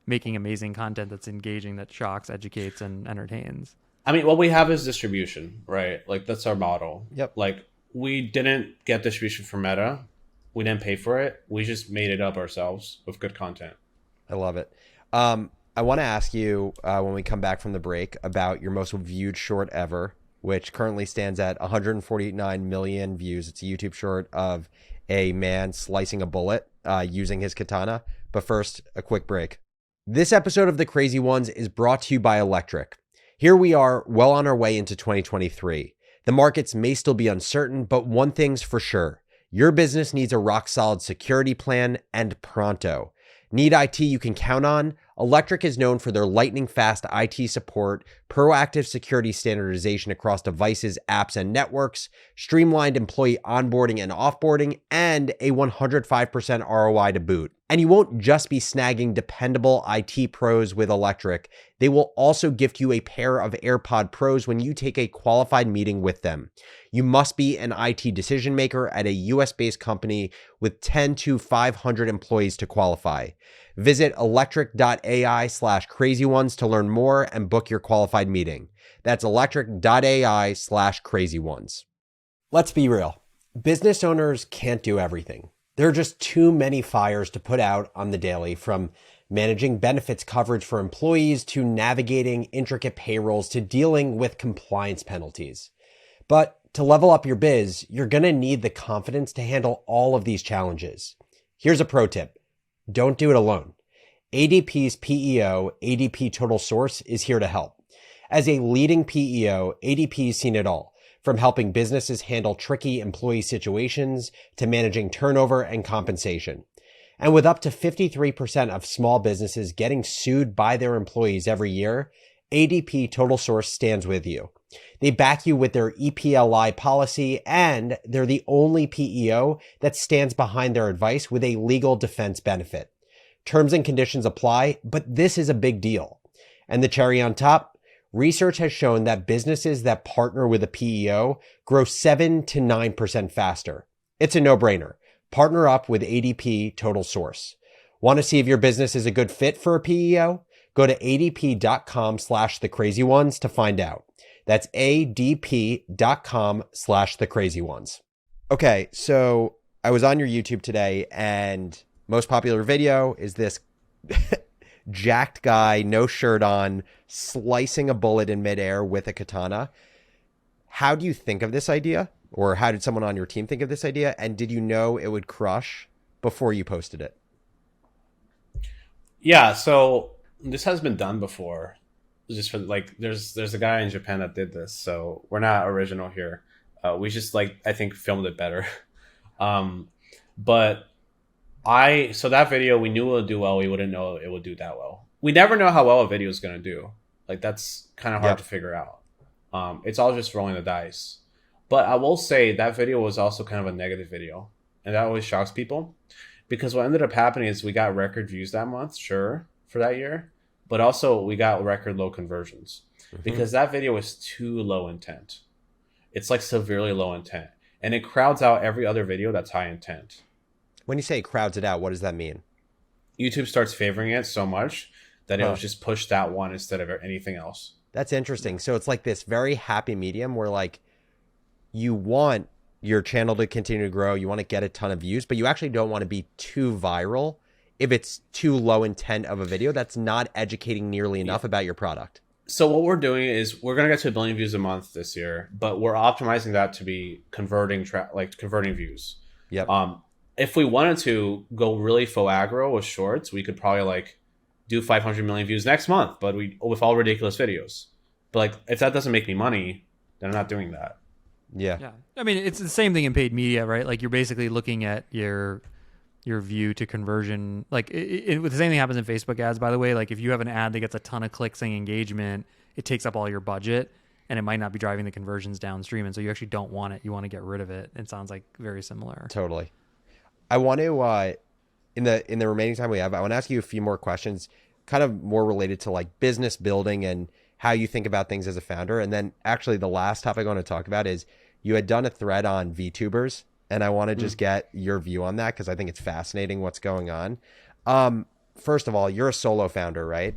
making amazing content that's engaging, that shocks, educates, and entertains. I mean, what we have is distribution, right? Like that's our model. Yep. Like we didn't get distribution from Meta. We didn't pay for it. We just made it up ourselves with good content. I love it. I want to ask you when we come back from the break about your most viewed short ever, which currently stands at 149 million views. It's a YouTube short of a man slicing a bullet using his katana. But first, a quick break. This episode of The Crazy Ones is brought to you by Electric. Here we are, well on our way into 2023. The markets may still be uncertain, but one thing's for sure. Your business needs a rock-solid security plan, and pronto. Need IT you can count on? Electric is known for their lightning-fast IT support, proactive security standardization across devices, apps, and networks, streamlined employee onboarding and offboarding, and a 105% ROI to boot. And you won't just be snagging dependable IT pros with Electric. They will also gift you a pair of AirPod Pros when you take a qualified meeting with them. You must be an IT decision maker at a US-based company with 10 to 500 employees to qualify. Visit electric.ai/crazyones to learn more and book your qualified meeting. That's electric.ai/crazyones. Let's be real. Business owners can't do everything. There are just too many fires to put out on the daily, from managing benefits coverage for employees to navigating intricate payrolls to dealing with compliance penalties. But to level up your biz, you're going to need the confidence to handle all of these challenges. Here's a pro tip. Don't do it alone. ADP's PEO, ADP Total Source, is here to help. As a leading PEO, ADP's seen it all, from helping businesses handle tricky employee situations to managing turnover and compensation. And with up to 53% of small businesses getting sued by their employees every year, ADP Total Source stands with you. They back you with their EPLI policy, and they're the only PEO that stands behind their advice with a legal defense benefit. Terms and conditions apply, but this is a big deal. And the cherry on top, research has shown that businesses that partner with a PEO grow 7 to 9% faster. It's a no-brainer. Partner up with ADP Total Source. Want to see if your business is a good fit for a PEO? Go to adp.com/thecrazyones to find out. That's adp.com/thecrazyones. Okay, so I was on your YouTube today, and most popular video is this jacked guy, no shirt on, slicing a bullet in midair with a katana. How do you think of this idea? Or how did someone on your team think of this idea? And did you know it would crush before you posted it? Yeah, so this has been done before. Just for like, there's a guy in Japan that did this, so we're not original here. We just I think filmed it better. But so that video, we knew it would do well. We wouldn't know it would do that well. We never know how well a video is going to do. Like that's kind of hard to figure out. It's all just rolling the dice. But I will say that video was also kind of a negative video, and that always shocks people, because what ended up happening is we got record views that month, sure, for that year, but also we got record low conversions because that video was too low intent. It's like severely low intent, and it crowds out every other video that's high intent. When you say it crowds it out, what does that mean? YouTube starts favoring it so much that it will just push that one instead of anything else. That's interesting. So it's like this very happy medium where like you want your channel to continue to grow, you want to get a ton of views, but you actually don't want to be too viral if it's too low intent of a video that's not educating nearly enough about your product. So what we're doing is we're going to get to 1 billion views a month this year, but we're optimizing that to be converting views. Yep. If we wanted to go really faux aggro with shorts, we could probably do 500 million views next month, but with all ridiculous videos. But like, if that doesn't make me money, then I'm not doing that. Yeah. I mean, it's the same thing in paid media, right? Like you're basically looking at your view to conversion. Like the same thing happens in Facebook ads, by the way. Like if you have an ad that gets a ton of clicks and engagement, it takes up all your budget and it might not be driving the conversions downstream. And so you actually don't want it. You want to get rid of it. It sounds like very similar. Totally. I want to, in the remaining time we have, I want to ask you a few more questions, kind of more related to like business building and how you think about things as a founder. And then actually the last topic I want to talk about is you had done a thread on VTubers, and I want to just get your view on that because I think it's fascinating what's going on. First of all, you're a solo founder, right?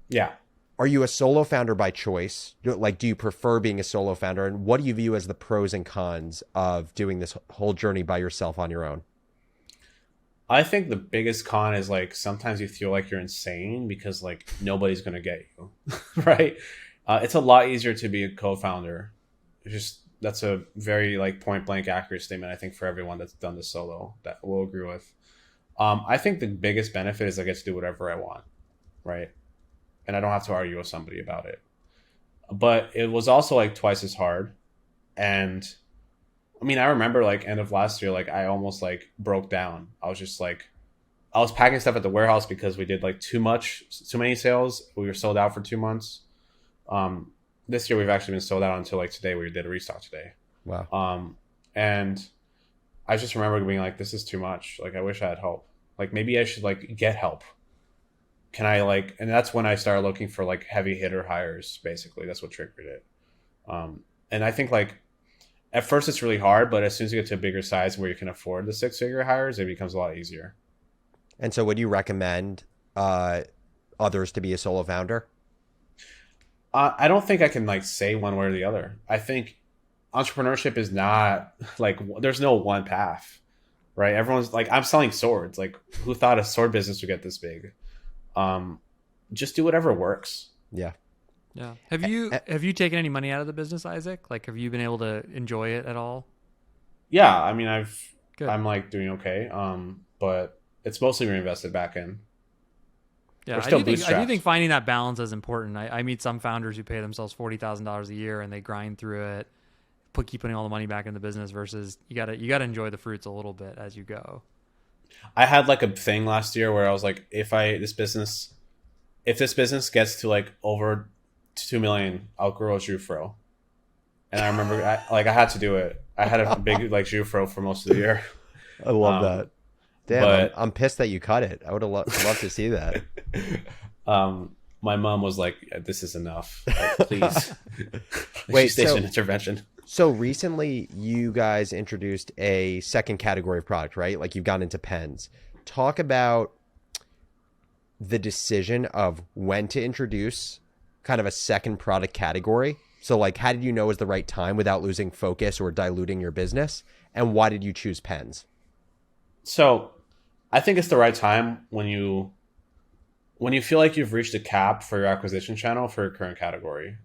Yeah. Are you a solo founder by choice? Like, do you prefer being a solo founder? And what do you view as the pros and cons of doing this whole journey by yourself on your own? I think the biggest con is like sometimes you feel like you're insane because like nobody's going to get you, right? It's a lot easier to be a co-founder. That's a very like point blank accurate statement, I think, for everyone that's done this solo that we'll agree with. I think the biggest benefit is I get to do whatever I want, right? And I don't have to argue with somebody about it. But it was also like twice as hard. And I mean, I remember like end of last year, like I almost like broke down. I was packing stuff at the warehouse because we did like too many sales. We were sold out for 2 months. This year we've actually been sold out until like today. We did a restock today. Wow. And I just remember being like, this is too much. Like, I wish I had help. Like, maybe I should like get help. Can I like, and that's when I started looking for like heavy hitter hires. Basically, that's what triggered it. And I think like at first it's really hard, but as soon as you get to a bigger size where you can afford the 6-figure hires, it becomes a lot easier. And so would you recommend others to be a solo founder? I don't think I can like say one way or the other. I think entrepreneurship is not like, there's no one path, right? Everyone's like, I'm selling swords. Like, who thought a sword business would get this big? Just do whatever works. Yeah. Yeah. Have you taken any money out of the business, Isaac? Like, have you been able to enjoy it at all? Yeah. I mean, Good. I'm like doing okay. But it's mostly reinvested back in. Yeah, We're still I do bootstrapped. think finding that balance is important. I meet some founders who pay themselves $40,000 a year and they grind through it, keep putting all the money back in the business versus you gotta enjoy the fruits a little bit as you go. I had like a thing last year where I was like, if this business gets to like over 2 million, I'll grow a Jufro. And I remember I had to do it. I had a big like Jufro for most of the year. I love that. Damn, but I'm pissed that you cut it. I would have loved to see that. My mom was like, this is enough. Like, please. Wait, station intervention. So recently you guys introduced a second category of product, right? Like you've gone into pens. Talk about the decision of when to introduce kind of a second product category. So like, how did you know it was the right time without losing focus or diluting your business? And why did you choose pens? So I think it's the right time when you feel like you've reached a cap for your acquisition channel for your current category.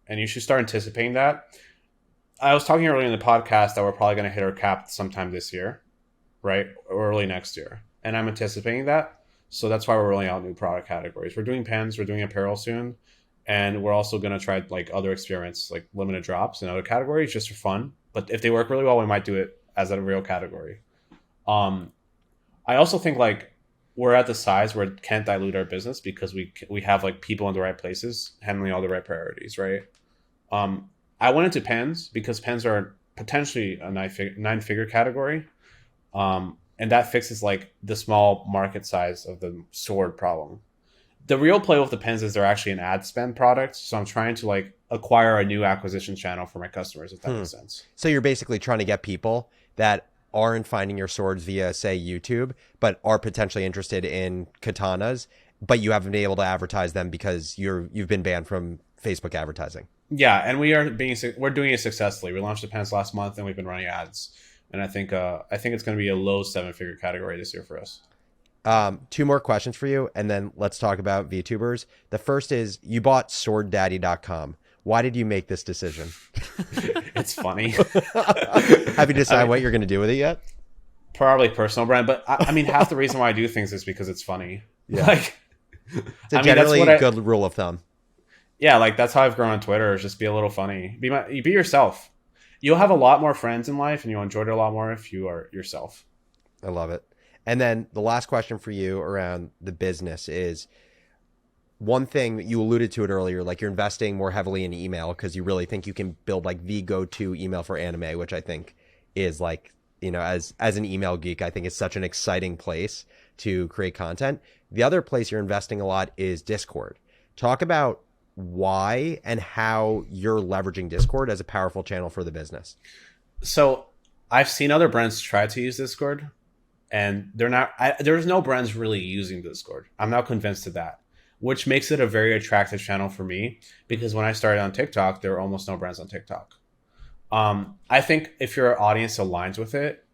And you should start anticipating that. I was talking earlier in the podcast that we're probably going to hit our cap sometime this year, right? Or early next year. And I'm anticipating that. So that's why we're rolling out new product categories. We're doing pens, we're doing apparel soon. And we're also going to try like other experiments, like limited drops in other categories just for fun. But if they work really well, we might do it as a real category. I also think like we're at the size where it can't dilute our business because we have like people in the right places handling all the right priorities, right? I went into pens because pens are potentially a 9-figure category. And that fixes like the small market size of the sword problem. The real play with the pens is they're actually an ad spend product. So I'm trying to like acquire a new acquisition channel for my customers, if that makes sense. So you're basically trying to get people that aren't finding your swords via, say, YouTube, but are potentially interested in katanas, but you haven't been able to advertise them because you've been banned from Facebook advertising. Yeah, and we're doing it successfully. We launched the pens last month, and we've been running ads. And I think it's going to be a low 7-figure category this year for us. 2 more questions for you, and then let's talk about VTubers. The first is you bought SwordDaddy.com. Why did you make this decision? It's funny. Have you decided what you're going to do with it yet? Probably personal brand, but I mean, half the reason why I do things is because it's funny. Yeah. Like, It's a I mean, that's generally what good rule of thumb. yeah, like that's how I've grown on Twitter, is just be a little funny. Be yourself. You'll have a lot more friends in life, and you'll enjoy it a lot more if you are yourself. I love it. And then the last question for you around the business is one thing that you alluded to it earlier, like you're investing more heavily in email because you really think you can build like the go-to email for anime, which I think is like, as an email geek, I think it's such an exciting place to create content. The other place you're investing a lot is Discord. Talk about why and how you're leveraging Discord as a powerful channel for the business. So I've seen other brands try to use Discord, and they're not. There's no brands really using Discord. I'm not convinced of that, which makes it a very attractive channel for me, because when I started on TikTok, there were almost no brands on TikTok. I think if your audience aligns with it,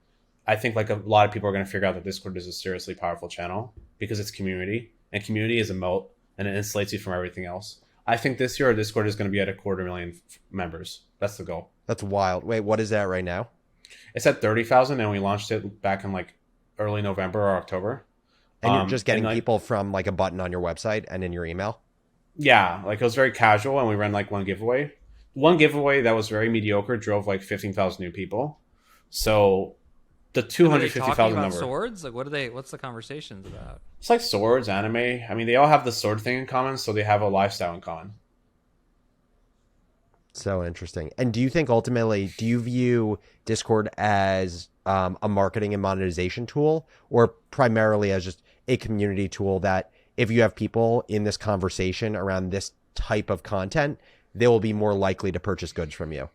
I think like a lot of people are going to figure out that Discord is a seriously powerful channel because it's community, and community is a moat, and it insulates you from everything else. I think this year our Discord is going to be at 250,000 members. That's the goal. That's wild. Wait, what is that right now? It's at 30,000, and we launched it back in like early November or October. And you're just getting like, people from like a button on your website and in your email? Yeah, like it was very casual, and we ran like one giveaway. One giveaway that was very mediocre drove like 15,000 new people. So the 250,000 about number. Swords? Like, what's the conversations about? It's like swords, anime. I mean, they all have the sword thing in common, so they have a lifestyle in common. So interesting. And do you think ultimately, do you view Discord as a marketing and monetization tool, or primarily as just a community tool that if you have people in this conversation around this type of content, they will be more likely to purchase goods from you?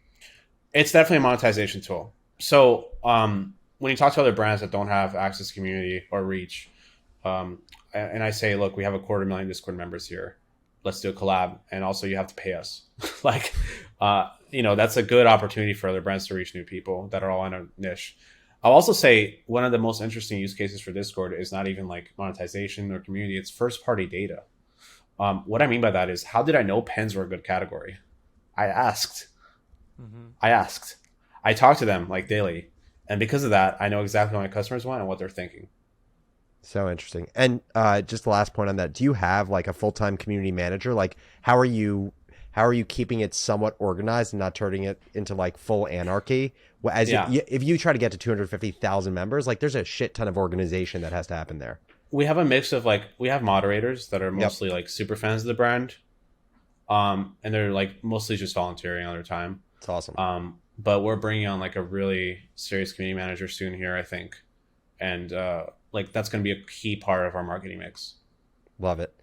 It's definitely a monetization tool. So when you talk to other brands that don't have access to community or reach, and I say, look, we have 250,000 Discord members here. Let's do a collab. And also you have to pay us. Like, that's a good opportunity for other brands to reach new people that are all in a niche. I'll also say one of the most interesting use cases for Discord is not even like monetization or community. It's first party data. What I mean by that is, how did I know pens were a good category? I asked. I talked to them like daily. And because of that, I know exactly what my customers want and what they're thinking. So interesting. And just the last point on that, do you have like a full-time community manager? Like, how are you keeping it somewhat organized and not turning it into like full anarchy? Well, if you try to get to 250,000 members, like there's a shit ton of organization that has to happen there. We have a mix of like, we have moderators that are mostly like super fans of the brand. And they're like mostly just volunteering on their time. It's awesome. But we're bringing on like a really serious community manager soon here, I think. And like that's going to be a key part of our marketing mix. Love it.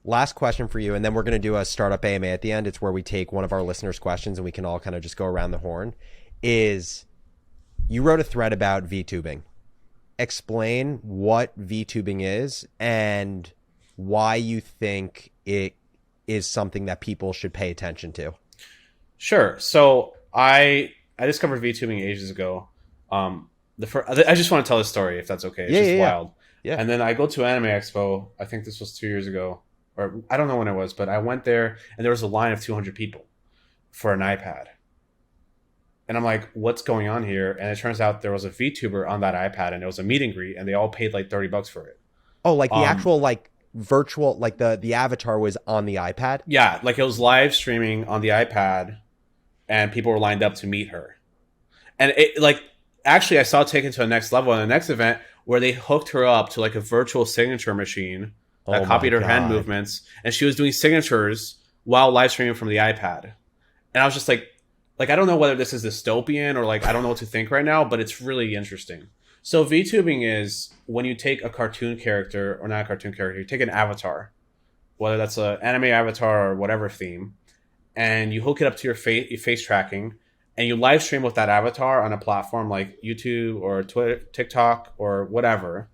Last question for you, and then we're going to do a startup AMA at the end. It's where we take one of our listeners' questions and we can all kind of just go around the horn. Is you wrote a thread about Vtubing. Explain what Vtubing is and why you think it is something that people should pay attention to. Sure. So I discovered Vtubing ages ago. I just want to tell this story, if that's okay. It's just wild. Yeah. And then I go to Anime Expo. I think this was 2 years ago, or I don't know when it was, but I went there and there was a line of 200 people for an iPad. And I'm like, what's going on here? And it turns out there was a VTuber on that iPad, and it was a meet and greet, and they all paid like $30 for it. Oh, like the actual like virtual, like the avatar was on the iPad? Yeah, like it was live streaming on the iPad, and people were lined up to meet her. And it like, actually I saw it taken to the next level in the next event where they hooked her up to like a virtual signature machine that copied her hand movements, and she was doing signatures while live streaming from the iPad. And I was just like I don't know whether this is dystopian or like I don't know what to think right now, but it's really interesting. So VTubing is when you take a cartoon character, or not a cartoon character, you take an avatar, whether that's an anime avatar or whatever theme, and you hook it up to your face tracking, and you live stream with that avatar on a platform like YouTube or Twitter, TikTok, or whatever,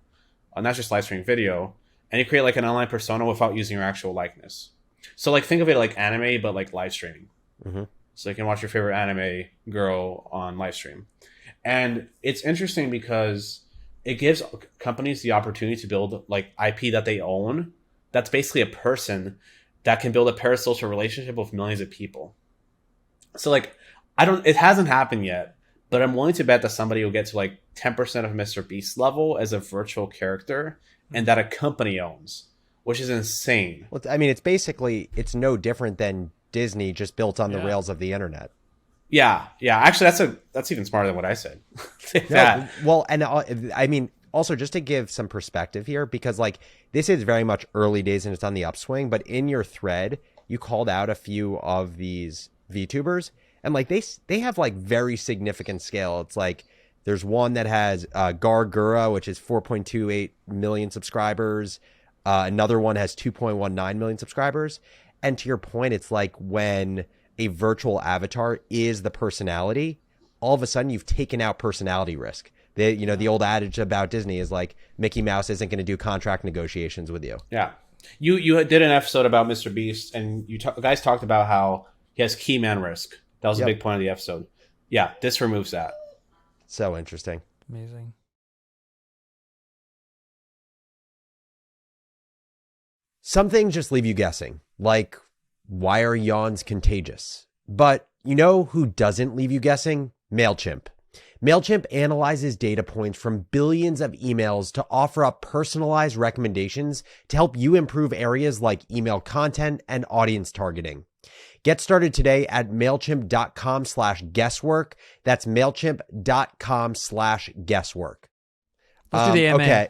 not just live streaming video, and you create like an online persona without using your actual likeness. So like think of it like anime, but like live streaming. Mm-hmm. So you can watch your favorite anime girl on live stream. And it's interesting because it gives companies the opportunity to build like IP that they own. That's basically a person that can build a parasocial relationship with millions of people. So like, it hasn't happened yet, but I'm willing to bet that somebody will get to like 10% of Mr. Beast level as a virtual character, and that a company owns. which is insane. Well, I mean, it's no different than Disney just built on the Yeah. rails of the internet. Yeah. Actually, that's even smarter than what I said. Take that. Well, and I mean, also just to give some perspective here, because like this is very much early days and it's on the upswing, but in your thread, you called out a few of these VTubers, and like they have like very significant scale. It's like there's one that has Gargura, which is 4.28 million subscribers. Another one has 2.19 million subscribers. And to your point, it's like when a virtual avatar is the personality, all of a sudden you've taken out personality risk. The old adage about Disney is like Mickey Mouse isn't going to do contract negotiations with you. Yeah. You did an episode about Mr. Beast, and you guys talked about how he has key man risk. That was a big point of the episode. Yeah, this removes that. So interesting. Amazing. Some things just leave you guessing, like why are yawns contagious? But you know who doesn't leave you guessing? MailChimp. MailChimp analyzes data points from billions of emails to offer up personalized recommendations to help you improve areas like email content and audience targeting. Get started today at MailChimp.com/guesswork. That's MailChimp.com/guesswork. Let's do the AMA. Okay.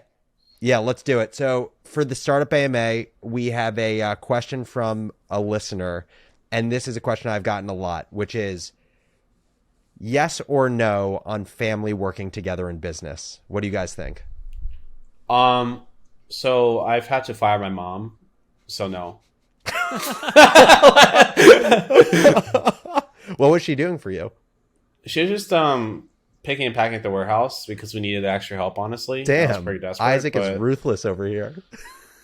Yeah, let's do it. So for the Startup AMA, we have a question from a listener, and this is a question I've gotten a lot, which is yes or no on family working together in business. What do you guys think? So I've had to fire my mom, so no. What was she doing for you? She was just picking and packing at the warehouse because we needed extra help, honestly. I was Damn, pretty desperate, Isaac is but, ruthless over here.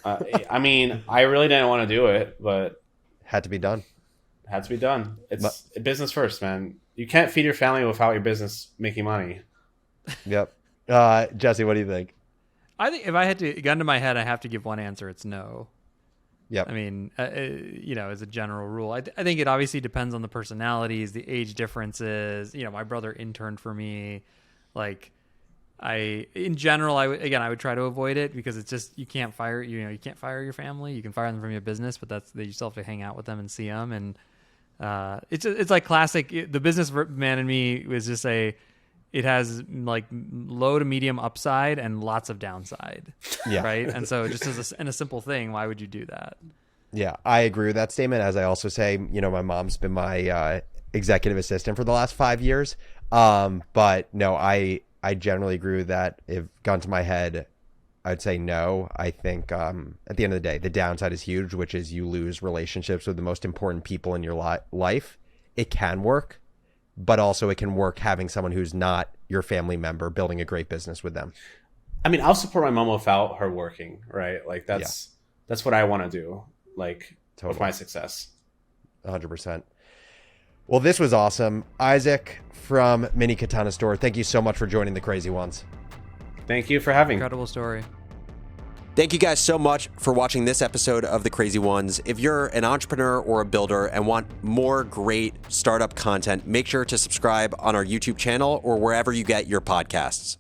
I mean, I really didn't want to do it, but Had to be done. it had to be done. It's business first, man. You can't feed your family without your business making money. Yep. Jesse, what do you think? I think if I had to gun to my head, I have to give one answer. It's no. Yep. I mean, as a general rule, I think it obviously depends on the personalities, the age differences. My brother interned for me. Like, in general, I would try to avoid it because it's just you can't fire you can't fire your family. You can fire them from your business, but you still have to hang out with them and see them. And it's like classic. The businessman in me was just it has like low to medium upside and lots of downside. Yeah. Right. And so just in a simple thing, why would you do that? Yeah, I agree with that statement. As I also say, my mom's been my executive assistant for the last 5 years. But no, I generally agree with that. If gun to my head, I'd say no. I think at the end of the day, the downside is huge, which is you lose relationships with the most important people in your life. It can work, but also it can work having someone who's not your family member, building a great business with them. I mean, I'll support my mom without her working, right? Like that's what I want to do, like with my success. 100%. Well, this was awesome. Isaac from MiniKatana Store, thank you so much for joining the Crazy Ones. Thank you for having me. Incredible story. Thank you guys so much for watching this episode of The Crazy Ones. If you're an entrepreneur or a builder and want more great startup content, make sure to subscribe on our YouTube channel or wherever you get your podcasts.